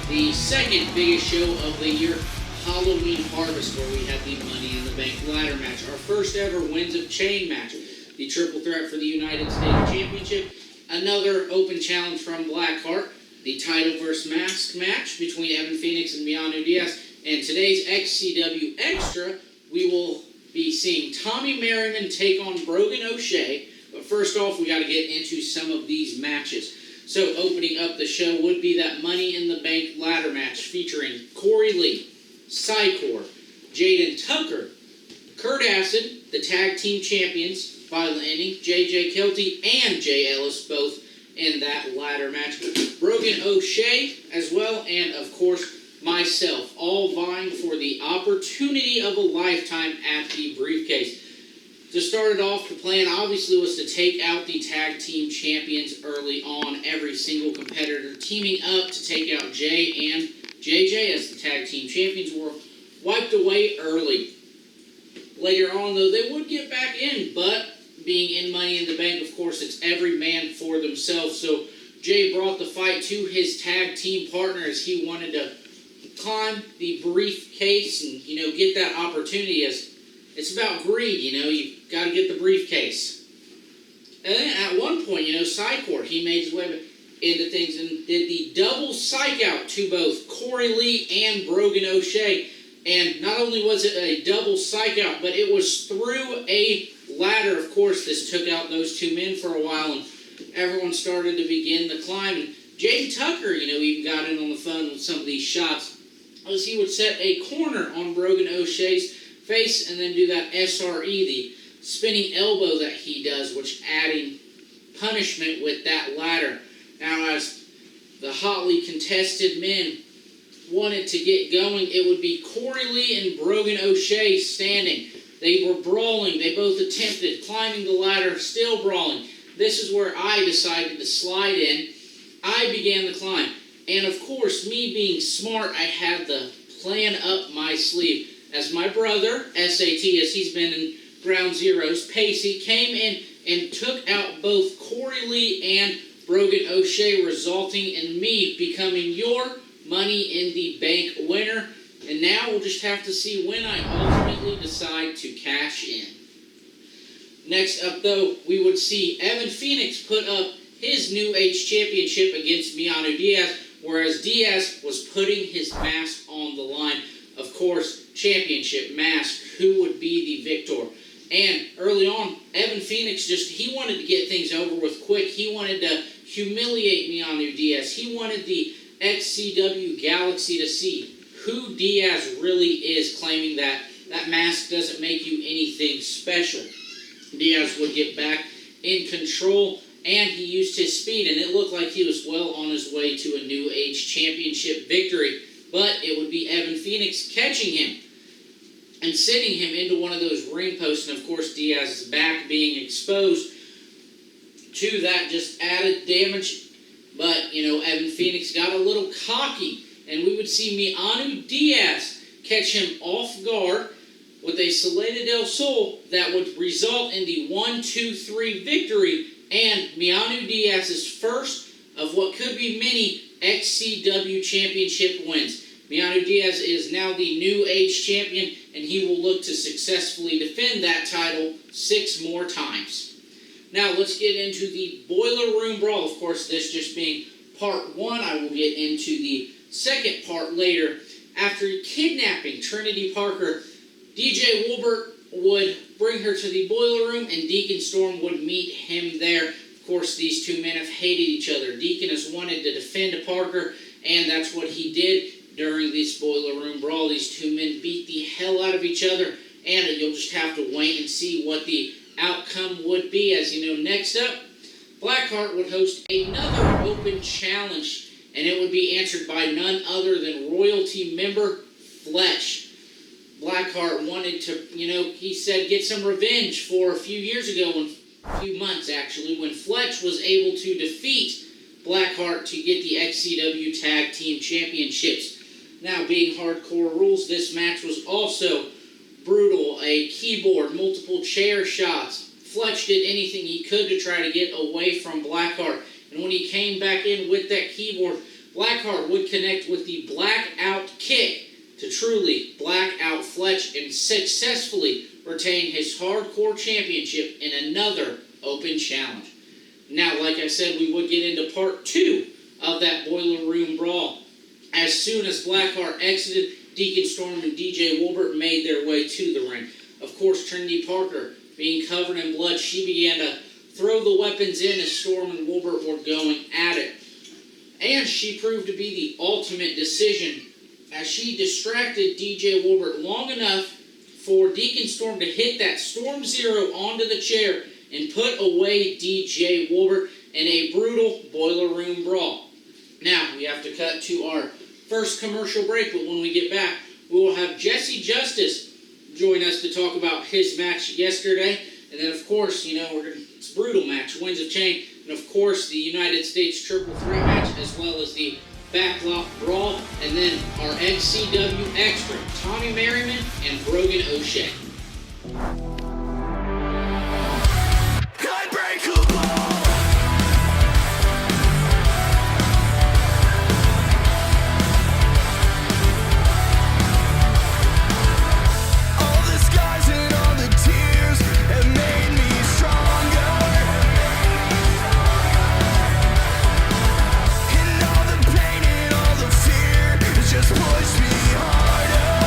the second biggest show of the year, Halloween Harvest, where we had the Money in the Bank ladder match, our first ever Winds of Chain match, the triple threat for the United States Championship, another open challenge from Blackheart, the title versus mask match between Evan Phoenix and Mianu Diaz, and today's XCW Extra, we will be seeing Tommy Merriman take on Brogan O'Shea. But first off, we got to get into some of these matches. So opening up the show would be that Money in the Bank ladder match featuring Corey Lee, Psycor, Jaden Tucker, Kurt Acid, the tag team champions, Violent Ending, JJ Kelty, and Jay Ellis, both in that ladder match. Brogan O'Shea as well, and of course myself, all vying for the opportunity of a lifetime at the briefcase. To start it off, the plan obviously was to take out the tag team champions early on, every single competitor teaming up to take out Jay and JJ as the tag team champions were wiped away early. Later on, though, they would get back in, but being in Money in the Bank, of course, it's every man for themselves. So Jay brought the fight to his tag team partner as he wanted to climb the briefcase and, get that opportunity, as it's about greed, you've got to get the briefcase. And then at one point, Psycor, he made his way into things and did the double psych out to both Corey Lee and Brogan O'Shea. And not only was it a double psych out, but it was through a ladder. Of course, this took out those two men for a while, and everyone started to begin the climb. And Jay Tucker, even got in on the phone with some of these shots, as he would set a corner on Brogan O'Shea's face and then do that SRE, the spinning elbow that he does, which adding punishment with that ladder. Now, as the hotly contested men wanted to get going, it would be Corey Lee and Brogan O'Shea standing. They were brawling. They both attempted climbing the ladder, still brawling. This is where I decided to slide in. I began the climb. And of course, me being smart, I had the plan up my sleeve. As my brother, SAT, as he's been in Ground Zeroes, Pacey, came in and took out both Corey Lee and Brogan O'Shea, resulting in me becoming your Money in the Bank winner. And now we'll just have to see when I ultimately decide to cash in. Next up, though, we would see Evan Phoenix put up his New Age Championship against Miano Diaz, whereas Diaz was putting his mask on the line. Of course, championship mask, who would be the victor? And early on, Evan Phoenix he wanted to get things over with quick. He wanted to humiliate Miano Diaz. He wanted the XCW Galaxy to see who Diaz really is, claiming that that mask doesn't make you anything special. Diaz would get back in control, and he used his speed, and it looked like he was well on his way to a New Age Championship victory. But it would be Evan Phoenix catching him and sending him into one of those ring posts, and of course Diaz's back being exposed to that just added damage. But, Evan Phoenix got a little cocky, and we would see Miano Diaz catch him off guard with a Salida del Sol that would result in the 1-2-3 victory, and Miano Diaz's first of what could be many XCW championship wins. Miano Diaz is now the New Age champion, and he will look to successfully defend that title 6 more times. Now let's get into the Boiler Room Brawl. Of course, this just being part 1. I will get into the second part later. After kidnapping Trinity Parker, DJ Wilbert would bring her to the Boiler Room, and Deacon Storm would meet him there. Of course, these two men have hated each other. Deacon has wanted to defend Parker, and that's what he did during this Boiler Room Brawl. These two men beat the hell out of each other, and you'll just have to wait and see what the outcome would be. As you know, next up, Blackheart would host another open challenge, and it would be answered by none other than royalty member Fletch. Blackheart wanted to, he said, get some revenge for a few years ago, a few months actually, when Fletch was able to defeat Blackheart to get the XCW Tag Team Championships. Now, being hardcore rules, this match was also brutal. A keyboard, multiple chair shots. Fletch did anything he could to try to get away from Blackheart. And when he came back in with that keyboard, Blackheart would connect with the blackout kick to truly black out Fletch and successfully retain his hardcore championship in another open challenge. Now, like I said, we would get into part 2 of that Boiler Room Brawl. As soon as Blackheart exited, Deacon Storm and DJ Wilbert made their way to the ring. Of course, Trinity Parker, being covered in blood, she began to throw the weapons in as Storm and Wilbert were going at it. And she proved to be the ultimate decision, as she distracted DJ Wilbert long enough for Deacon Storm to hit that Storm Zero onto the chair and put away DJ Wilbert in a brutal Boiler Room Brawl. Now, we have to cut to our first commercial break, but when we get back, we will have Jesse Justice join us to talk about his match yesterday. And then, of course, it's a brutal match, Winds of Change, and of course, the United States Triple Threat match, as well as the Backlot Brawl, and then our XCW Extra, Tommy Merriman and Brogan O'Shea. Push me harder.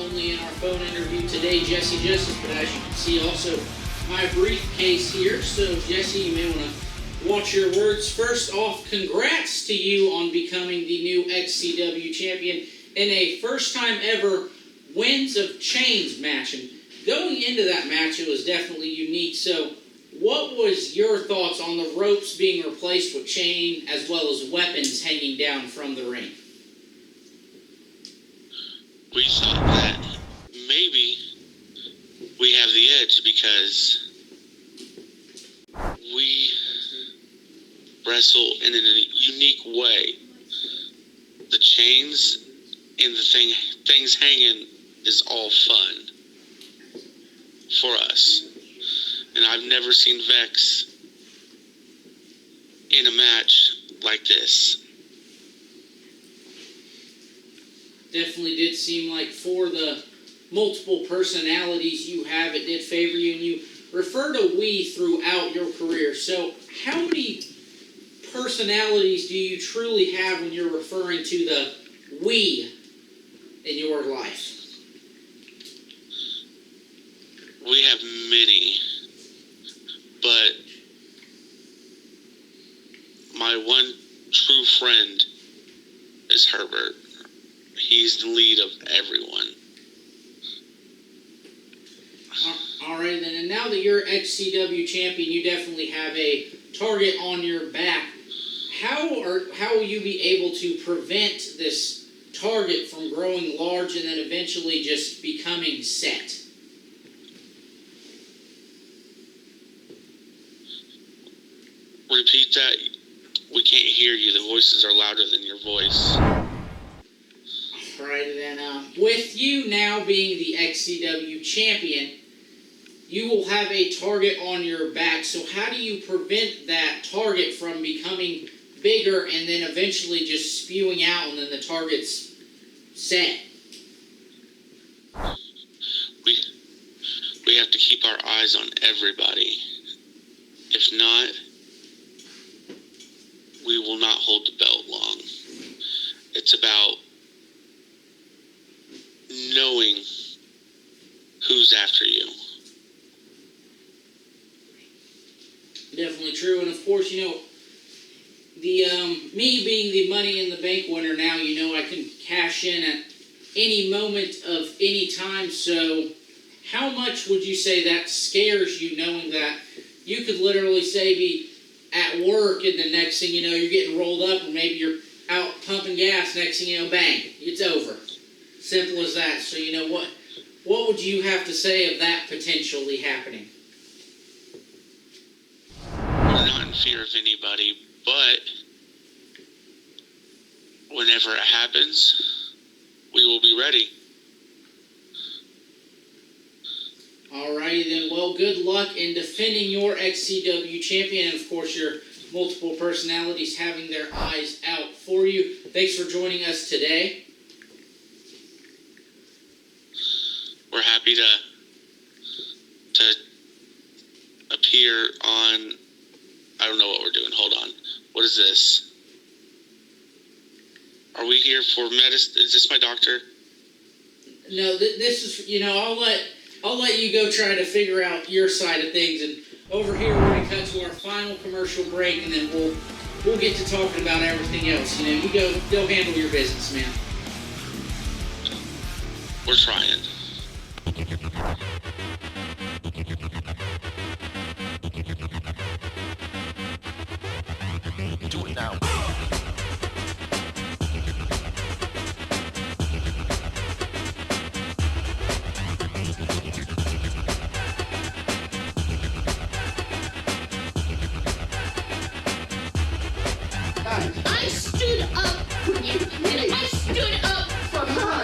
only in our phone interview today, Jesse Justice, but as you can see also my briefcase here. So Jesse, you may want to watch your words. First off, congrats to you on becoming the new XCW champion in a first time ever Winds of Chains match. And going into that match, it was definitely unique. So what was your thoughts on the ropes being replaced with chain as well as weapons hanging down from the ring? We thought that maybe we have the edge because we wrestle in a unique way. The chains and the things hanging is all fun for us. And I've never seen Vex in a match like this. Definitely did seem like for the multiple personalities you have, it did favor you, and you refer to we throughout your career. So how many personalities do you truly have when you're referring to the we in your life? We have many, but my one true friend is Herbert. He's the lead of everyone. All right, then. And now that you're XCW champion, you definitely have a target on your back. How will you be able to prevent this target from growing large and then eventually just becoming set? Repeat that. We can't hear you. The voices are louder than your voice. All right, then. With you now being the XCW champion, you will have a target on your back. So how do you prevent that target from becoming bigger and then eventually just spewing out and then the target's set? We have to keep our eyes on everybody. If not, we will not hold the belt long. It's about knowing who's after you. Definitely true. And of course, the me being the Money in the Bank winner now, I can cash in at any moment of any time. So how much would you say that scares you, knowing that you could literally say be at work and the next thing you know, you're getting rolled up and maybe you're out pumping gas, next thing you know, bang, it's over. Simple as that. So what would you have to say of that potentially happening? We're not in fear of anybody, but whenever it happens, we will be ready. Alrighty then, well, good luck in defending your XCW champion, and of course your multiple personalities having their eyes out for you. Thanks for joining us today. We're happy to appear on, I don't know what we're doing, hold on. What is this? Are we here for medicine? Is this my doctor? No, this is, I'll let you go try to figure out your side of things, and over here we're going to cut to our final commercial break, and then we'll get to talking about everything else. You go handle your business, man. We're trying. Do it now. I stood up for you, and I stood up for her.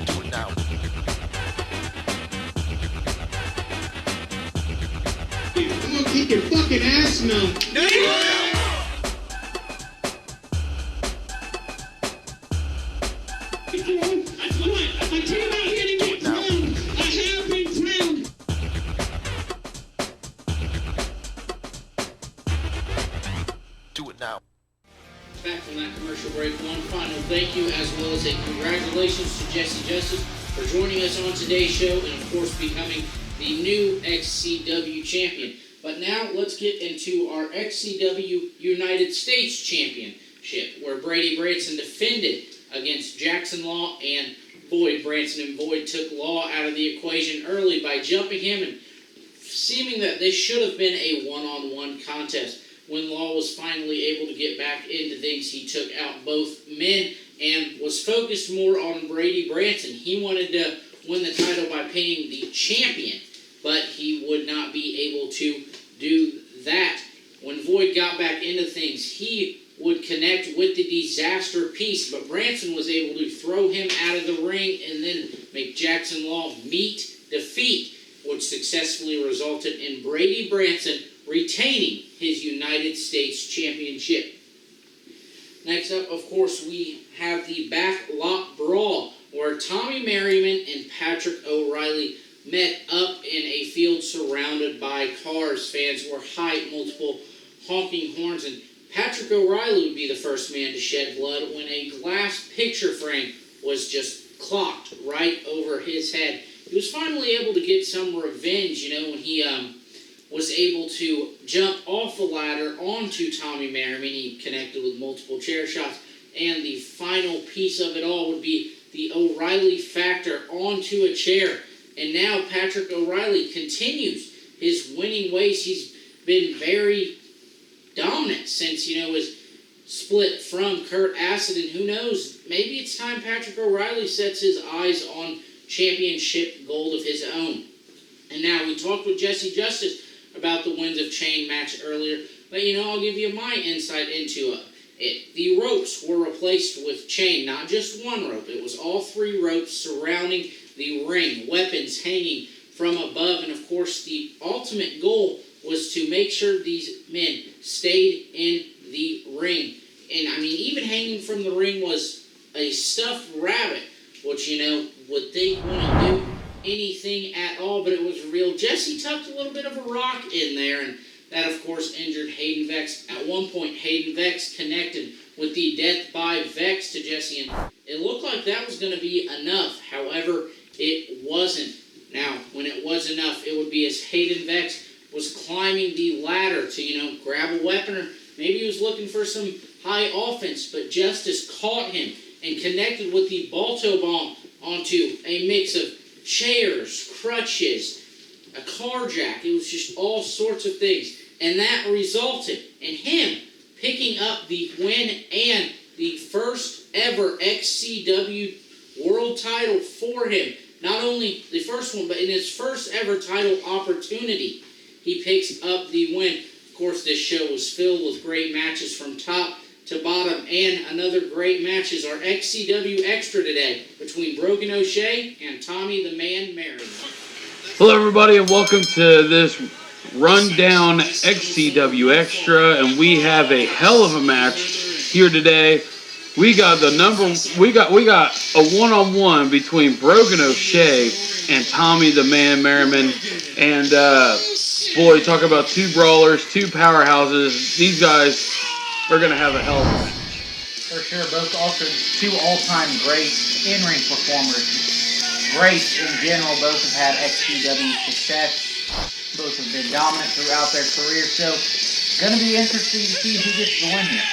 Do it now. I'm gonna kick your fucking ass now. I came out here to get drowned. I have been drowned. Do it now. Back from that commercial break, one final thank you as well as a congratulations to Jesse Justice for joining us on today's show and of course becoming the new XCW champion. But now let's get into our XCW United States Championship, where Brady Branson defended against Jackson Law and Boyd. Branson and Boyd took Law out of the equation early by jumping him and seeming that this should have been a one-on-one contest. When Law was finally able to get back into things, he took out both men and was focused more on Brady Branson. He wanted to win the title by pinning the champion, but he would not be able to do that. When Boyd got back into things, he would connect with the disaster piece, but Branson was able to throw him out of the ring and then make Jackson Law meet defeat, which successfully resulted in Brady Branson retaining his United States Championship. Next up, of course, we have the Backlot Brawl, where Tommy Merriman and Patrick O'Reilly met up in a field surrounded by cars. Fans were hyped, multiple honking horns, and Patrick O'Reilly would be the first man to shed blood when a glass picture frame was just clocked right over his head. He was finally able to get some revenge, when he was able to jump off the ladder onto Tommy Merriman. He connected with multiple chair shots, and the final piece of it all would be the O'Reilly factor onto a chair. And now Patrick O'Reilly continues his winning ways. He's been very dominant since, his split from Kurt Acid, and who knows, maybe it's time Patrick O'Reilly sets his eyes on championship gold of his own. And now, we talked with Jesse Justice about the Winds of Chain match earlier, but I'll give you my insight into it. The ropes were replaced with chain, not just one rope. It was all three ropes surrounding the ring, weapons hanging from above, and of course the ultimate goal was to make sure these men stayed in the ring. And even hanging from the ring was a stuffed rabbit, which would think wouldn't do anything at all, but it was real. Jesse tucked a little bit of a rock in there, and that of course injured Hayden Vex. At one point, Hayden Vex connected with the Death by Vex to Jesse, and it looked like that was going to be enough. However, it wasn't. Now, when it was enough, it would be as Hayden Vex was climbing the ladder to, grab a weapon, or maybe he was looking for some high offense, but Justice caught him and connected with the Balto Bomb onto a mix of chairs, crutches, a car jack. It was just all sorts of things. And that resulted in him picking up the win and the first ever XCW world title for him. Not only the first one, but in his first ever title opportunity, he picks up the win. Of course, this show was filled with great matches from top to bottom, and another great match is our XCW Extra today between Brogan O'Shea and Tommy the Man Merriman. Hello everybody and welcome to this rundown XCW Extra, and we have a hell of a match here today. We got a one-on-one between Brogan O'Shea and Tommy the Man Merriman, and boy, talk about two brawlers, two powerhouses. These guys are going to have a hell of a match. For sure, both also two all-time great in-ring performers. Great in general, both have had XCW success. Both have been dominant throughout their career, so it's going to be interesting to see who gets the win here.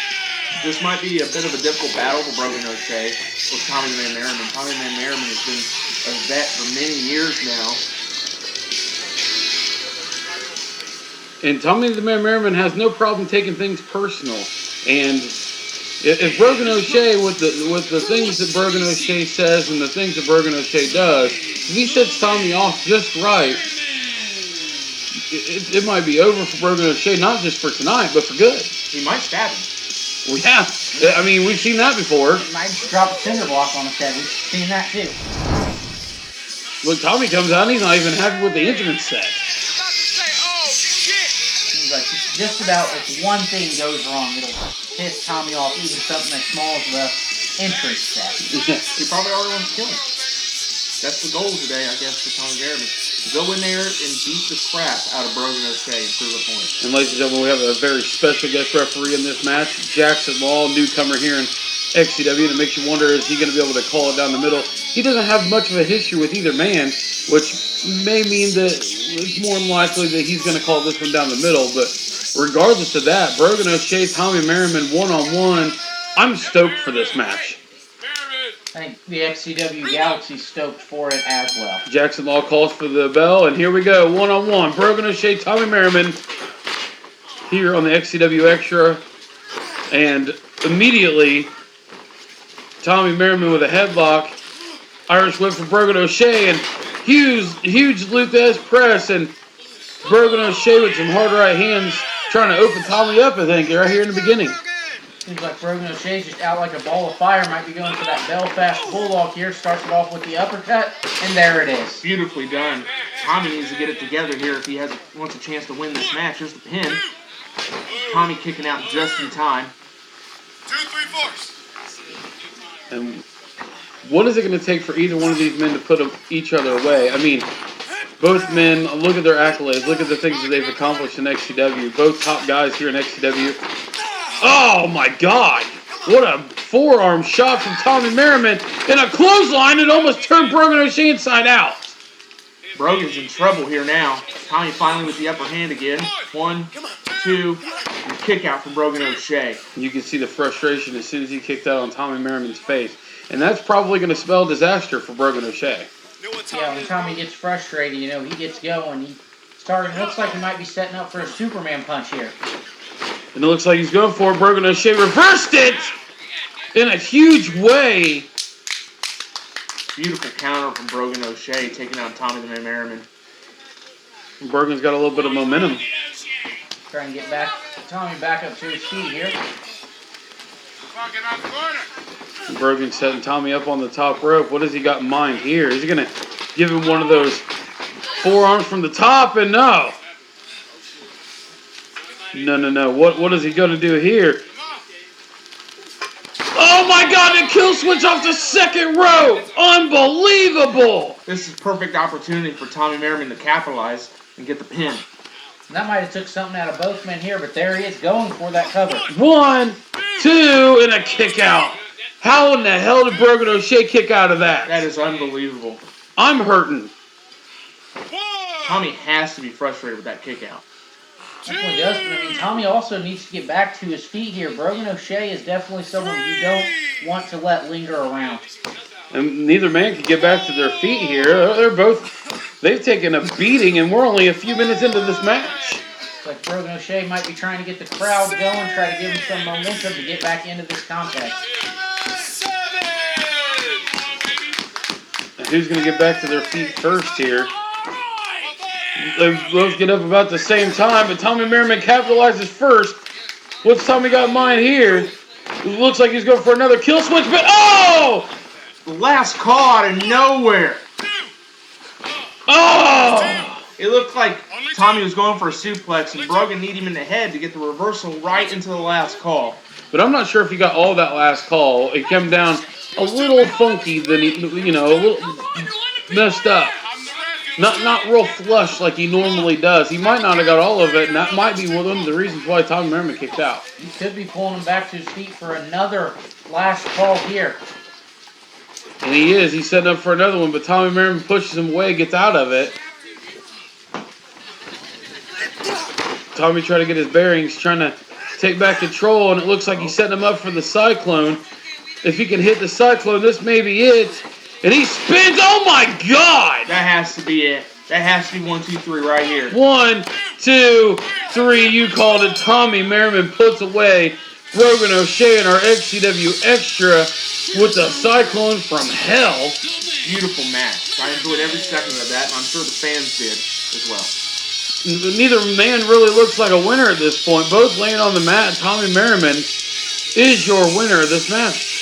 This might be a bit of a difficult battle for Brogan O'Shea with Tommy the Man Merriman. Tommy the Man Merriman has been a vet for many years now. And Tommy the Man Merriman has no problem taking things personal. And if Brogan O'Shea, with the things that Brogan O'Shea says and the things that Brogan O'Shea does, if he sets Tommy off just right, it might be over for Brogan O'Shea, not just for tonight, but for good. He might stab him. Well, yeah. We've seen that before. He might drop a cinder block on his head. We've seen that too. Look, Tommy comes out and he's not even happy with the entrance set. Seems like just about if one thing goes wrong, it'll piss Tommy off, even something as small as the entrance set. He probably already wants to kill him. That's the goal today, I guess, for Tommy Merriman. to go in there and beat the crap out of Brogan O'Shea and prove a point. And ladies and gentlemen, we have a very special guest referee in this match, Jackson Law, newcomer here in XCW, and it makes you wonder, is he going to be able to call it down the middle? He doesn't have much of a history with either man, which may mean that it's more than likely that he's going to call this one down the middle, but regardless of that, Brogan O'Shea, Tommy Merriman, one-on-one, I'm stoked for this match. I think the XCW Galaxy's stoked for it as well. Jackson Law calls for the bell, and here we go, one-on-one, Brogan O'Shea, Tommy Merriman, here on the XCW Extra, and immediately, Tommy Merriman with a headlock, Irish whip for Brogan O'Shea, and huge Luthez press, and Brogan O'Shea with some hard right hands trying to open Tommy up, I think, right here in the beginning. Seems like Brogan O'Shea's just out like a ball of fire. Might be going for that Belfast Bulldog here. Starts it off with the uppercut, and there it is. Beautifully done. Tommy needs to get it together here if he wants a chance to win this match. Here's the pin. Tommy kicking out just in time. 2, 3 4. And what is it going to take for either one of these men to put each other away? I mean, both men, look at their accolades. Look at the things that they've accomplished in XCW. Both top guys here in XCW. Oh, my God. What a forearm shot from Tommy Merriman. And a clothesline that almost turned Brogan O'Shea inside out. Brogan's in trouble here now. Tommy finally with the upper hand again. 1, 2, and kick out from Brogan O'Shea. You can see the frustration as soon as he kicked out on Tommy Merriman's face. And that's probably going to spell disaster for Brogan O'Shea. Yeah, when Tommy gets frustrated, he gets going. Looks like he might be setting up for a Superman punch here. And it looks like he's going for it. Brogan O'Shea reversed it in a huge way. Beautiful counter from Brogan O'Shea, taking out Tommy the Man Merriman. Brogan's got a little bit of momentum. Trying to get Tommy back up to his feet here. Brogan setting Tommy up on the top rope. What has he got in mind here? Is he going to give him one of those forearms from the top? And no. No. What is he going to do here? Oh my God, the kill switch off the second rope. Unbelievable. This is a perfect opportunity for Tommy Merriman to capitalize and get the pin. And that might have took something out of both men here, but there he is going for that cover. 1, 2, and a kick out. How in the hell did Brogan O'Shea kick out of that? That is unbelievable. I'm hurting. Tommy has to be frustrated with that kick out. Definitely does, but Tommy also needs to get back to his feet here. Brogan O'Shea is definitely someone you don't want to let linger around. And neither man can get back to their feet here. They've taken a beating, and we're only a few minutes into this match. It's like Brogan O'Shea might be trying to get the crowd going, try to give him some momentum to get back into this contest. And who's going to get back to their feet first here? They both get up about the same time, but Tommy Merriman capitalizes first. What's Tommy got in mind here? It looks like he's going for another kill switch, but oh! The last call out of nowhere. Oh! It looked like Tommy was going for a suplex, and Brogan needed him in the head to get the reversal right into the last call. But I'm not sure if he got all that last call. It came down a little funky than a little messed up. Not real flush like he normally does. He might not have got all of it, and that might be one of the reasons why Tommy Merriman kicked out. He could be pulling him back to his feet for another last call here. And he is. He's setting up for another one, but Tommy Merriman pushes him away, gets out of it. Tommy trying to get his bearings, trying to take back control, and it looks like he's setting him up for the Cyclone. If he can hit the Cyclone, this may be it. And he spins. Oh my God! That has to be it. That has to be 1, 2, 3 right here. 1, 2, 3. You called it. Tommy Merriman puts away Brogan O'Shea in our XCW Extra with the Cyclone from hell. Beautiful match. I enjoyed every second of that, and I'm sure the fans did as well. Neither man really looks like a winner at this point. Both laying on the mat. Tommy Merriman is your winner of this match.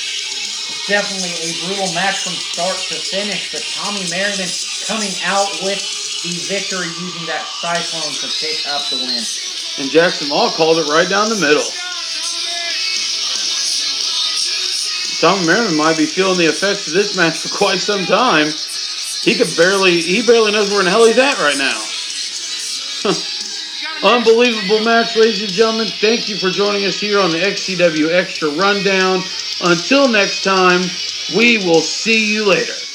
Definitely a brutal match from start to finish, but Tommy Merriman coming out with the victory using that Cyclone to pick up the win. And Jackson Law called it right down the middle. Tommy Merriman might be feeling the effects of this match for quite some time. He barely knows where in the hell he's at right now. Unbelievable match, ladies and gentlemen. Thank you for joining us here on the XCW Extra Rundown. Until next time, we will see you later.